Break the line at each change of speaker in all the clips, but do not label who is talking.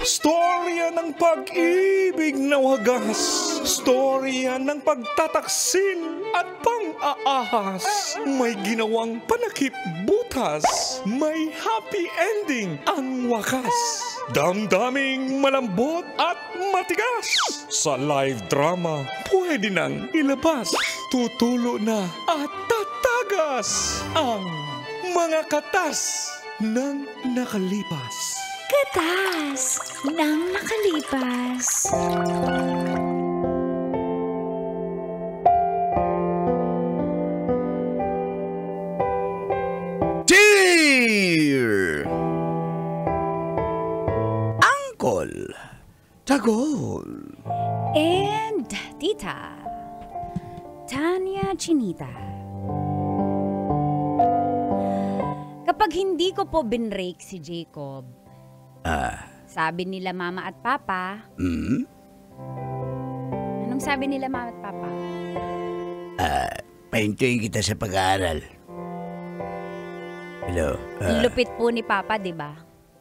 Storya ng pag-ibig na wagas. Storya ng pagtataksil at pang-aahas. May ginawang panakip butas. May happy ending ang wakas. Damdaming malambot at matigas. Sa live drama, pwede nang ilabas. Tutulo na at tatagas ang mga katas ng nakalipas.
Katas ng nakalipas.
Cheer! Uncle Tagol
And Tita Tanya Chinita. Kapag hindi ko po binrake si Jacob, sabi nila mama at papa. Anong sabi nila mama at papa?
Pahintuin kita sa pag-aaral. Hello.
Lupit po ni papa, di ba?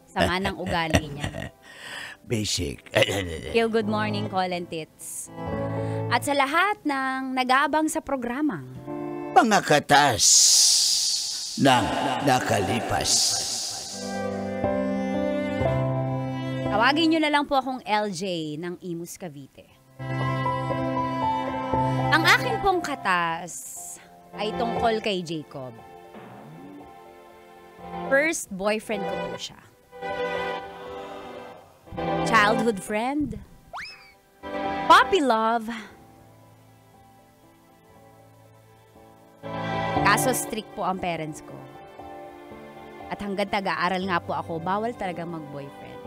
Sama ng ugali niya.
Basic.
Good morning, Colin Tits. At sa lahat ng nag-aabang sa programang
Mga katas ng nakalipas.
Tawagin nyo na lang po akong LJ ng Imus Cavite. Ang akin pong katas ay tungkol kay Jacob. First boyfriend ko po siya. Childhood friend. Puppy love. Kaso strict po ang parents ko. At hanggang taga-aral nga po ako, bawal talaga mag-boyfriend.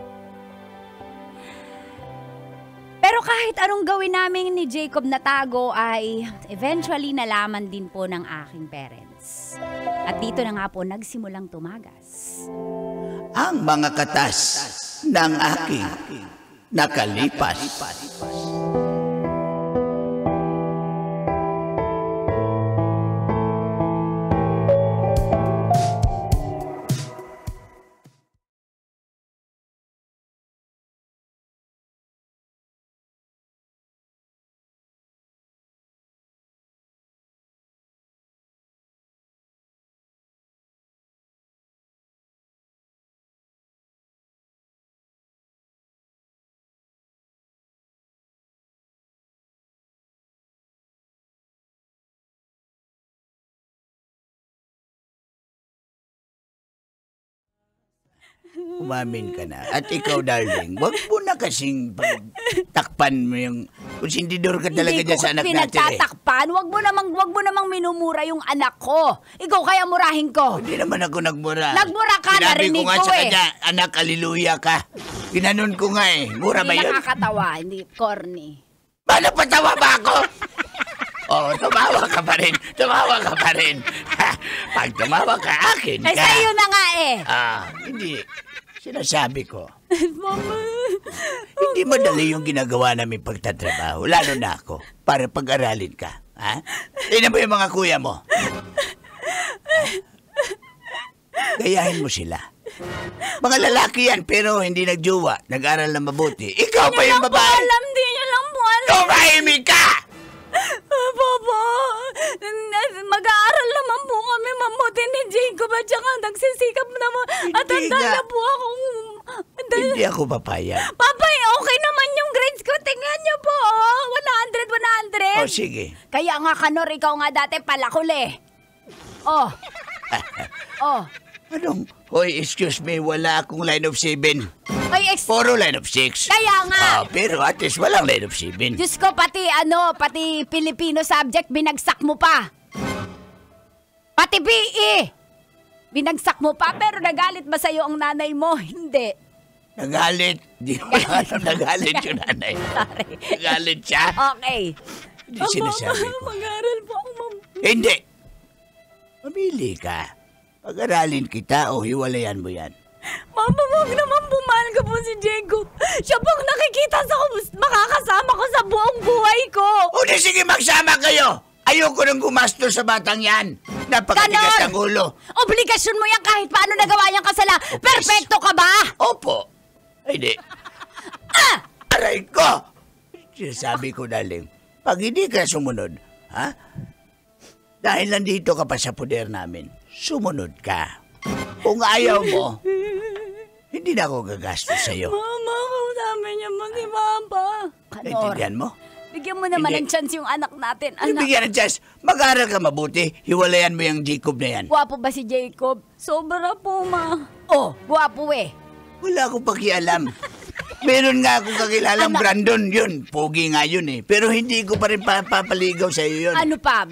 Pero kahit anong gawin namin ni Jacob na tago ay eventually nalaman din po ng aking parents. At dito na nga po nagsimulang tumagas.
Ang mga katas ng aking nakalipas. Umamin ka na. At ikaw, darling, wag mo na kasing takpan mo yung konsentidor ka talaga dyan sa anak natin.
Hindi ko pinagtatakpan. Wag mo namang minumura yung anak ko. Ikaw kaya murahin ko.
Hindi naman ako nagmura.
Nagmura ka, narinig ko
Sinabi ko nga sa kanya, anak, aliluya ka. Ginanon ko nga eh. Mura ba yun?
Hindi nakakatawa, hindi corny.
Paano patawa ba ako? Oh, tumawa ka pa rin. Tumawa ka pa rin. Pag tumawa ka, akin ka.
Sa'yo na nga eh.
Hindi. Sinasabi ko.
Mama.
Hindi madali yung ginagawa namin pagtatrabaho. Lalo na ako. Para pag-aralin ka. Ha? Tingnan mo yung mga kuya mo. Gayahin mo sila. Mga lalaki yan, pero hindi nagjowa. Nag-aral na mabuti. Ikaw pa yung babae.
Hindi nyo lang po alam.
Tumahimik ka!
Papa, mag-aaral naman po kami mabuti ni Jacob at saka nagsisikap naman. At handa na po ako.
Hindi ako papayag.
Papa, okay naman yung grades ko. Tingnan niyo po, 100.
Oh, sige.
Kaya nga, Kanor, ikaw nga dati palakul eh. Oh.
Anong? Hoy, excuse me, wala akong line of 7. Puro line of 6.
Kaya nga.
Pero at least walang line of 7.
Diyos ko, pati Filipino subject, binagsak mo pa. Pati BE. Binagsak mo pa, pero nagalit ba sa'yo ang nanay mo? Hindi.
Nagalit. Di ko alam nagalit yung nanay.
Sorry.
Nagalit siya.
Okay.
Hindi sinasabi ko.
Mag-aaral po ako, Ma'am.
Hindi. Mamili ka. Pag-aralin kita o hiwalayan mo yan.
Mama, wag naman bumahal ka po si Jacob. Siya pong nakikita sa makakasama ko sa buong buhay ko.
O di sige, magsama kayo. Ayoko nang gumastos sa batang yan. Napakatigas ng ulo.
Obligasyon mo yan kahit paano nagawa niyang kasala. Perfecto ka ba?
Opo. Ay, di. Aray ko! Sabi ko, darling, pag hindi ka sumunod, ha? Dahil nandito ka pa sa poder namin, sumunod ka. Kung ayaw mo, hindi na ako gagastos sa'yo.
Mama, kausapin niya mo si Papa. Kanor,
Naintindihan mo?
bigyan mo naman
Hindi.
ng chance yung anak natin.
Ano
Anak,
bigyan ng chance? Mag-aral ka mabuti. Hiwalayan mo yung Jacob na yan.
gwapo ba si Jacob? Sobra po, ma. Oh, gwapo eh.
Wala akong pakialam. Meron nga akong kakilalang Brandon, yun. Pogi nga yun eh. Pero hindi ko pa rin papaligaw sa'yo yun.
Ano pa?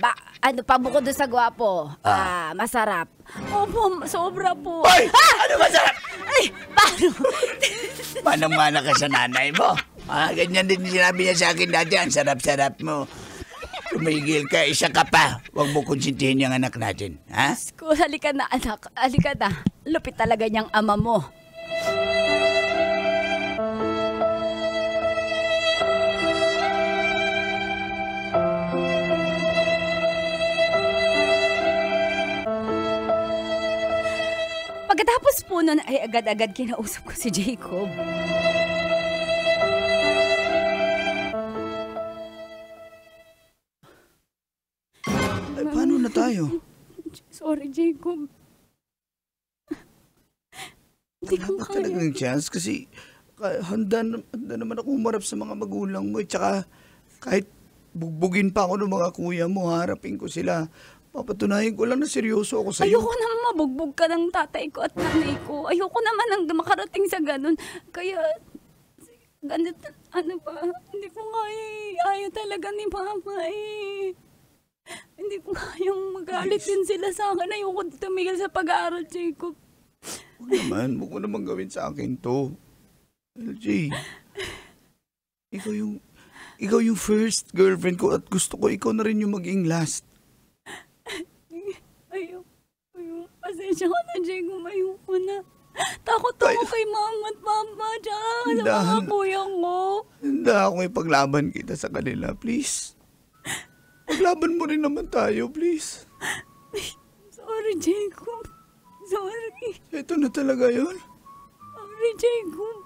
Ano pa bukod doon sa gwapo? Masarap. Opo, sobra po.
Hoy! Ano masarap?
Ay, paano?
Manang-mana ka sa nanay mo. Ganyan din sinabi niya sa akin dati. Ang sarap-sarap mo. Tumigil ka, isa ka pa. Huwag mo konsintihin yung anak natin. Ha?
Ko, halika na anak. Halika na. Lupit talaga niyang ama mo. Pagkatapos po nun ay agad-agad kinausap ko si Jacob.
Ay, paano na tayo?
Sorry, Jacob. Hindi ko
Wala
kaya.
talagang chance kasi handa naman ako umarap sa mga magulang mo. Tsaka kahit bugbugin pa ako ng mga kuya mo, harapin ko sila. Papatunayan ko lang na seryoso ako sa'yo.
Ayoko naman mabugbog ka ng tatay ko at nanay ko. Ayoko naman ang makarating sa ganun. Kaya, ganito, ano ba, hindi ko kaya, ayaw talaga ni Mama eh. Hindi ko kayang magalit din sila sa akin. Ayoko tumigil sa pag-aaral, Jacob.
Huwag mo naman gawin sa akin to. LJ, ikaw yung first girlfriend ko at gusto ko ikaw na rin yung maging last.
Ayoko. Pasensya ka na, Jacob. Ayoko na. Takot ako kay Mama at Papa. Tsaka sa mga kuya ko.
Handa ako ipaglaban kita sa kanila, please. Paglaban mo rin naman tayo, please.
Sorry, Jacob. Sorry.
Ito na talaga yun.
Sorry, Jacob.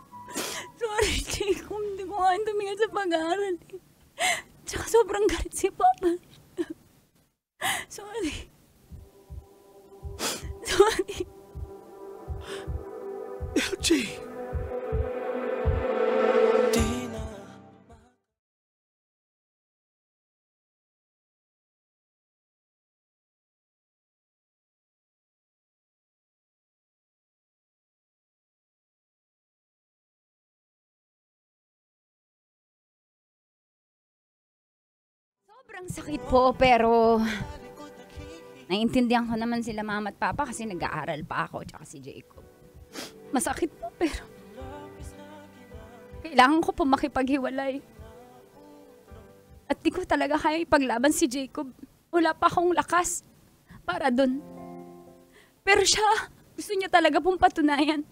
Sorry, Jacob. Hindi ko kaya tumingin sa pag-aaral. Tsaka sobrang galit si Papa. Sorry. Sorry.
LJ.
Sobrang sakit po, pero naiintindihan ko naman sila Mama at Papa kasi nag-aaral pa ako tsaka si Jacob. Masakit po, pero kailangan ko po makipaghiwalay. At di ko talaga kaya ipaglaban si Jacob. Wala pa akong lakas para dun. Pero siya, gusto niya talaga pong patunayan.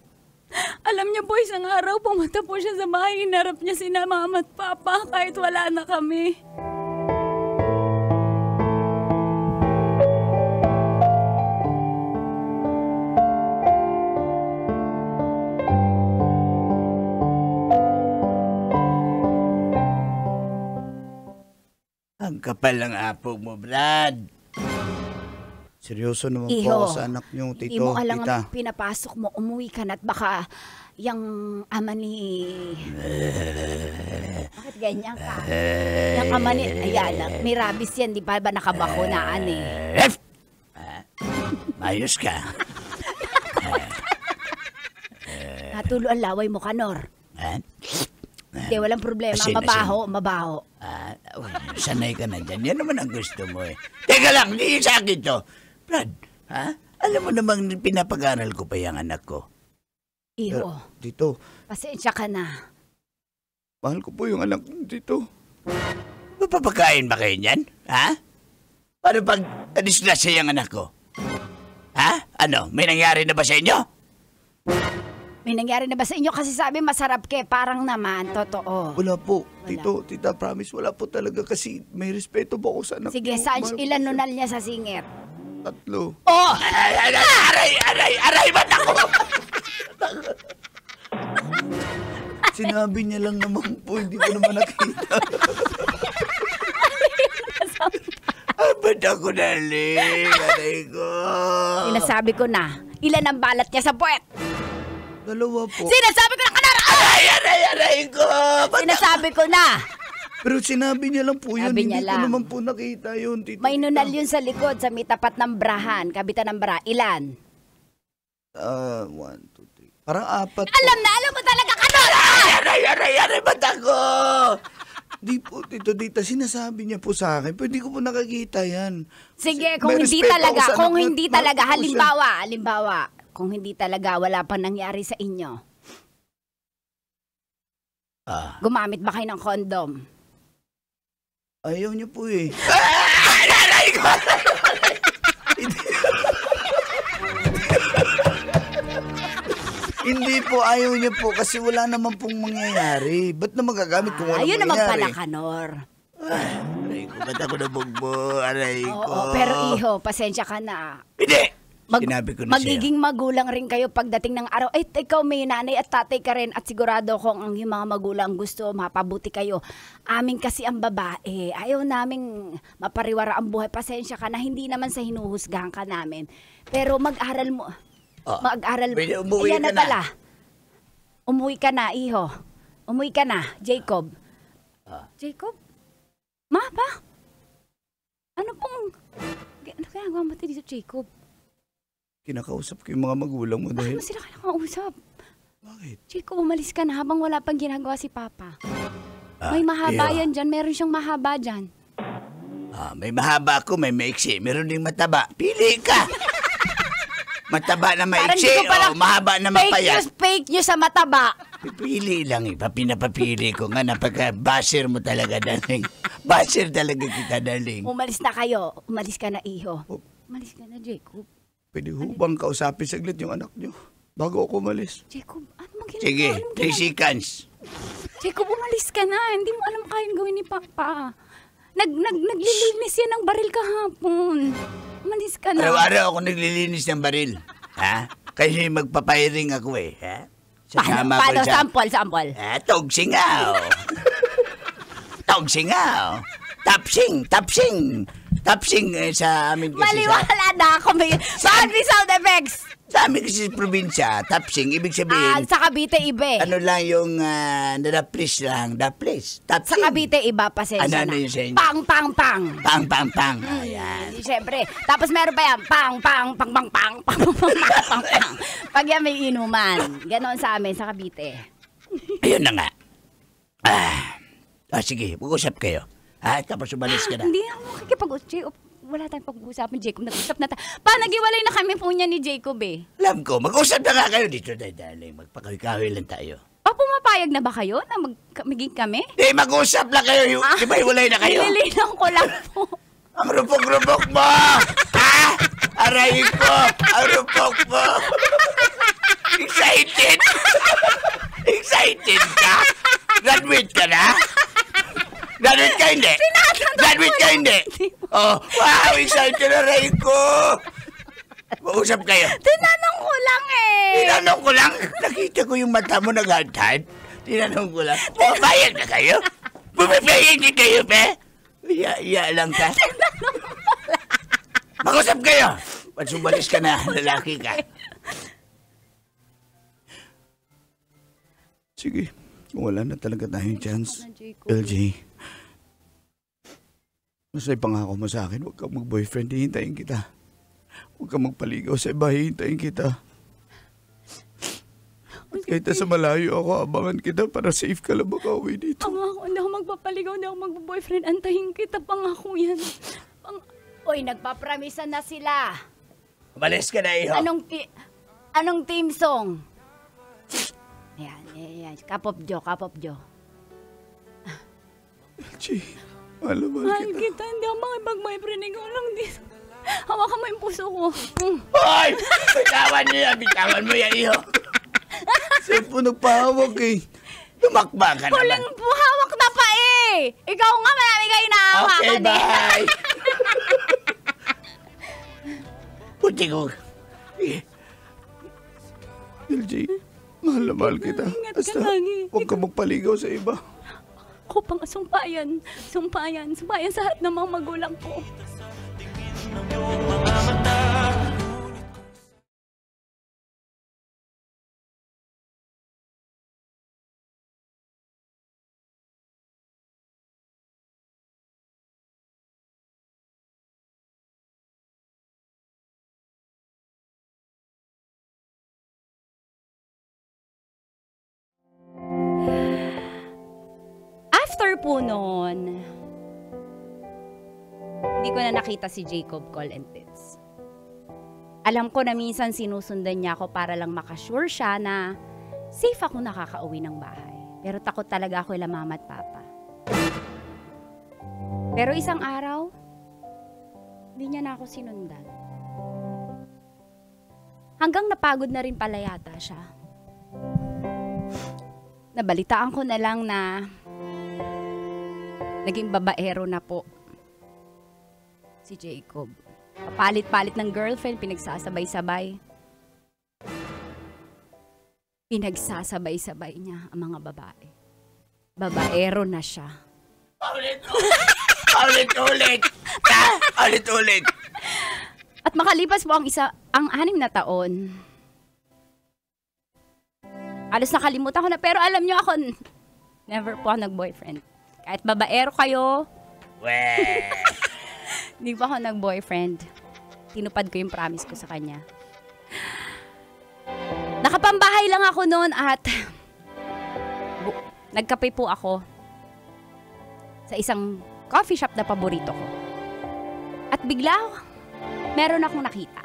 Alam niya po, isang araw pumunta po siya sa bahay, hinarap niya sina Mama at Papa kahit wala na kami.
Ang kapal ng apo mo, Brad. Seryoso naman po
Iho,
ako sa anak niyo,
hindi
tito,
mo alam
tita.
ang pinapasok mo, umuwi ka na at baka yung ama ni... Bakit ganyan ka? Yung ama ni... Ayan, may rabies yan, di ba nakabakunaan eh.
Ayos ka.
Natulo ang laway mo, Kanor.
Ha?
Hindi, walang problema.
Asin,
Mabaho.
Sanay ka na dyan. Yan naman ang gusto mo eh. Teka lang, hindi sa akin to. Brad, ha? Alam mo namang pinapag-aral ko pa yung anak ko.
Iho,
Tito,
pasensya ka na.
mahal ko po yung anak ko, tito. Mapapakain ba kayo niyan? Ha? Paano pag disgrasya yung anak ko? Ha? Ano? May nangyari na ba sa inyo?
May nangyari na ba sa inyo? Kasi sabi masarap ke, parang naman, totoo.
Wala po.
Wala.
Tito, tita, promise, wala po talaga kasi may respeto po ako sa anak
Sige,
ko.
saan
Mahal ko
ilan
siya.
nunal niya sa singit?
3.
Oh!
Aray, ba't ako? Sinabi niya lang naman po, hindi ko naman nakita. Ba't ako naling? Aray ko.
Sinasabi ko na, ilan ang balat niya sa puwet?
Dalawa po.
Sinasabi ko na kanara!
Aray ko.
Sinasabi ko na.
Pero sinabi niya lang po yun.
Sabi niya
Hindi
lang.
ko naman po nakita yun. Tito.
May nunal yun sa likod, sa may tapat ng brahan. Kabitan ng bra. Ilan?
1, 2, 3. Parang 4 po.
Alam mo talaga kanara!
Aray, ba't ako? Di po, Tito Dita, sinasabi niya po sa akin, pero hindi ko po nakakita yan.
Sige,
May
kung hindi
respeto
talaga,
ako sa
kung
anak niya.
hindi talaga,
Mahal ko siya.
halimbawa, kung hindi talaga wala pa nangyari sa inyo, gumamit ba kayo ng kondom?
Ayaw niya po eh. Hindi po, ayaw niya po kasi wala naman pong mangyayari. Ba't na magagamit kung walang
Ayun naman
mangyayari?
pala, Kanor.
Aray ko, ba't ako nabugbo? Aray ko.
Oo, pero iho, pasensya ka na.
Hindi! Sinabi ko na
magiging magulang rin kayo pagdating ng araw. Ay, ikaw may nanay at tatay ka rin at sigurado kung ang yung mga magulang gusto, mapabuti kayo. Amin kasi ang babae. Ayaw naming mapariwara ang buhay. Pasensya ka na, hindi naman sa hinuhusgahan ka namin. Pero mag-aral mo. Mag-aral mo.
Pwede umuwi
Ayan
ka
na pala. Umuwi ka na, iho. Umuwi ka na, Jacob. Jacob? Ma, ba? Ano pong... Ano kaya gawa mo dito, Jacob?
Kinakausap ko yung mga magulang mo dahil...
Ano sila kinakausap?
Bakit?
Jacob, umalis ka na habang wala pang ginagawa si Papa. May mahaba yan dyan. Meron siyang mahaba dyan.
May mahaba ako, may maiksi. Meron ding mataba. Pili ka! Mataba na maiksi o mahaba na mapayat.
Fake news sa mataba.
Pipili lang eh. Pinapapili ko nga napagka-basher mo talaga, darling. Basher talaga kita, darling.
Umalis na kayo. Umalis ka na, iho. Umalis ka na, Jacob.
Pwede hubang kausapin saglit yung anak niyo bago ako umalis.
Jacob, ano mo ginagawa?
Sige, 3 seconds.
Jacob, umalis ka na. Hindi mo alam kayang gawin ni Papa. Naglilinis yan ng baril kahapon. Umalis ka na.
Araw-araw ako naglilinis ng baril. Ha? Kasi magpapahiring ako eh. Ha?
Paano? Sample.
Tugsingaw. Tugsingaw. Tapsing. Tapsing sa amin kasi
Maliwala na ako. Bakit may sound effects?
sa amin kasi sa probinsya, tapsing, ibig sabihin,
Sa Cavite, iba.
ano lang yung na-place lang, tapsing.
Sa Cavite, iba, pasensya
Ano
na.
yun sa inyo?
Pang.
Pang. Ayan.
Siyempre. Tapos meron pa yan, pang. Pag yan may inuman. Ganon sa amin, sa Cavite.
Ayun na nga. Sige, mag-usap kayo. Tapos umalis ka na.
Hindi ako makikipag-usap. Wala tayong pag-uusapan, Jacob. Nag-usap na tayo. Nag-iwalay na kami po niya ni Jacob eh.
Alam ko, mag-usap na nga kayo dito, darling. Magpakawi-kawi lang tayo.
Pumapayag na ba kayo na maging kami?
Mag-usap lang kayo. Di ba iwalay na kayo?
Nililinaw ko lang po.
Ang rupok-rupok mo! Aray ko! Ang rupok mo! Excited? Excited ka? Graduate ka na? Graduate ka hindi? Graduate ka hindi? Oh, wow! Excited na rin ko! Mag-usap kayo.
Tinanong ko lang eh.
Tinanong ko lang. Nakita ko yung mata mo nag-hard. Tinanong ko lang. Bumayag na kayo? Bumipayag din kayo, pe? Iya lang ka. Mag-usap kayo. Pag sumalis ka na, lalaki ka. Sige. Kung wala na talaga tayong chance, LJ, masay pangako mo sa akin, huwag kang mag-boyfriend, hihintayin kita. Huwag kang magpaligaw sa iba, hihintayin kita. At kahit sa malayo ako, abangan kita para safe ka lang makauwi dito.
Pangako, hindi ako magpapaligaw, hindi ako magbo-boyfriend. Antayin kita, pangako yan. Uy, nagpapromisa na sila.
Umalis ka na, iho.
Anong team song? Yan. Kapop Joe.
LJ, mahal
Mahal
kita.
kita, hindi ako makipag-boyfriend. Ikaw lang dito. Hawakan mo yung puso ko.
Hoy! Bitawan mo yan, iho. Saan po nagpahawak eh? Tumakba ka naman.
Huling hawak na pa eh. Ikaw nga, marami kayo nahawakan.
Okay, bye. Puti ko. LJ, Mahal na mahal kita.
Ingat ka
Basta,
lagi.
huwag ka magpaligaw sa iba.
Ako pang sumpayan. Sumpayan sa lahat ng mga magulang ko. After po noon, hindi ko na nakita si Jacob Colentins. Alam ko na minsan sinusundan niya ako para lang makasure siya na safe ako nakakauwi ng bahay. Pero takot talaga ako ila mama at papa. Pero isang araw, hindi niya na ako sinundan. Hanggang napagod na rin pala yata siya. Nabalitaan ko na lang na naging babaero na po si Jacob. Papalit-palit ng girlfriend, pinagsasabay-sabay. Pinagsasabay-sabay niya ang mga babae. Babaero na siya.
Ulit-ulit! Ulit-ulit!
At makalipas po ang 6 na taon. Alos nakalimutan ko na, pero alam niyo ako, never po ako nag-boyfriend. Kahit babaero kayo, hindi pa ako nag-boyfriend. Tinupad ko yung promise ko sa kanya. Nakapambahay lang ako noon at nagkape po ako sa isang coffee shop na paborito ko. At bigla, meron akong nakita.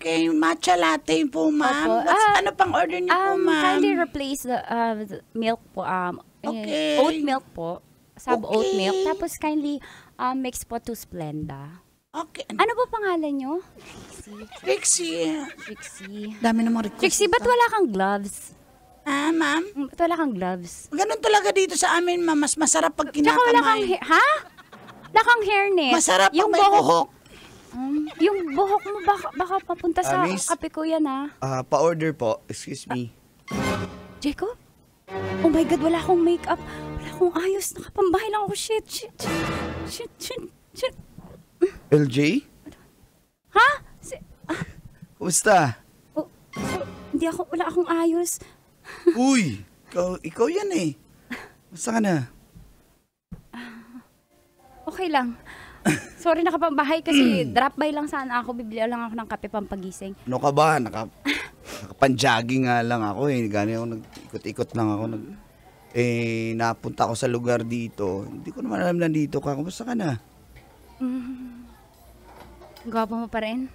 Okay, matcha latte po, ma'am. Ano pang order niyo po, ma'am?
Kindly replace the milk po.
Okay.
Oat milk po. Sub oat
Okay.
milk. Tapos kindly mix po to Splenda.
Okay.
Ano po pangalan nyo?
Trixie.
Trixie.
Dami namang request.
Trixie, ba't wala kang gloves?
Ma'am?
Ba't wala kang gloves?
Ganun talaga dito sa amin, ma'am. Mas masarap pag
Tsaka wala kang
kinakamay.
ha? Wala kang hairnet.
Masarap pag may buhok.
Yung buhok mo baka papunta sa
Miss?
kape ko yan
Pa-order po. Excuse me.
Jacob? Oh my God, wala akong makeup. Wala akong ayos. Nakapambahay lang ako. Shit.
LJ?
Ha?
Kumusta?
Oh, wala akong ayos.
Uy! Ikaw yan eh. Basta ka na?
Okay lang. Sorry, nakapambahay kasi drop by lang sana ako. Bibili lang ako ng kape pampagising.
Ano ka ba? Nakapanjogging nga lang ako eh. Gani ako nag-ikot-ikot lang ako. Napunta ako sa lugar dito. Hindi ko naman alam nandito ka. Kumusta ka na?
Gwapo mo pa rin.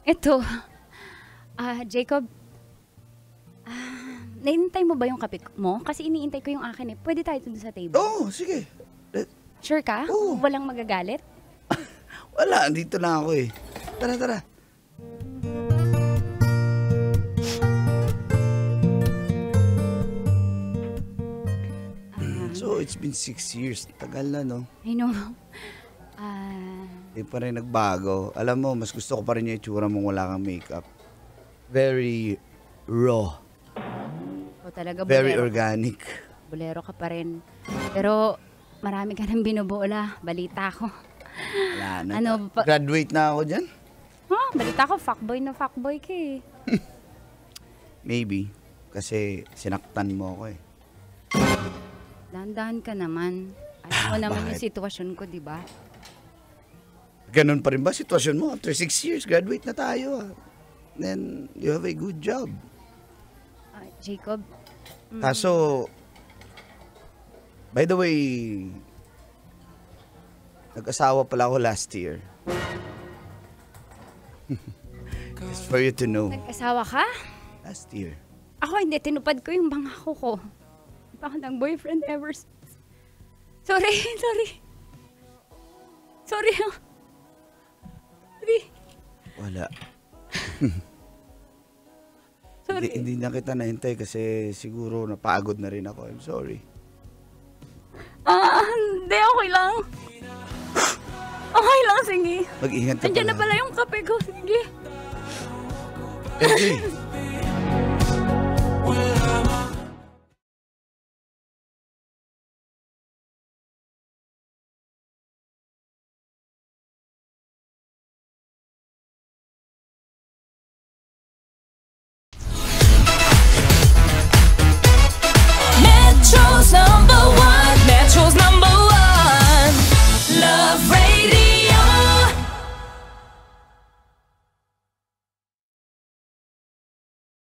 Ito. Jacob. Nainintay mo ba yung kape mo? Kasi iniintay ko yung akin eh. Pwede tayo dun sa table.
Oo, sige.
Sure ka?
Oo.
Walang magagalit?
Wala, andito na ako eh. Tara. So, it's been 6 years. Tagal na, no?
I know.
Hindi pa rin nagbago. Alam mo, mas gusto ko pa rin yung itsura mong wala kang makeup. Very raw.
O talaga,
Very
bolero.
organic.
Bolero ka pa rin. Pero marami ka nang binubola. Balita ko.
Wala na.
Ano,
Graduate na ako dyan?
balita ko, fuckboy na fuckboy ka eh.
Maybe. Kasi sinaktan mo ako eh.
Dahan-dahan ka naman. Alam mo naman
bakit?
yung sitwasyon ko, di ba?
Ganun pa rin ba sitwasyon mo? After 6 years, graduate na tayo. Then, you have a good job.
Jacob,
Kaso, by the way, nag-asawa pala ako last year. Just for you to know.
nag-asawa ka?
Last year.
Ako hindi, tinupad ko yung bangako ko. Hindi pa ako ng boyfriend ever since. Sorry. Sorry.
Wala.
Sorry.
Hindi na kita nahintay kasi siguro napagod na rin ako. I'm sorry.
Hindi, okay lang. Okay lang, sige.
Mag-ingat ka
Nandiyan na
pala.
pala yung kape ko. Sige.
MJ,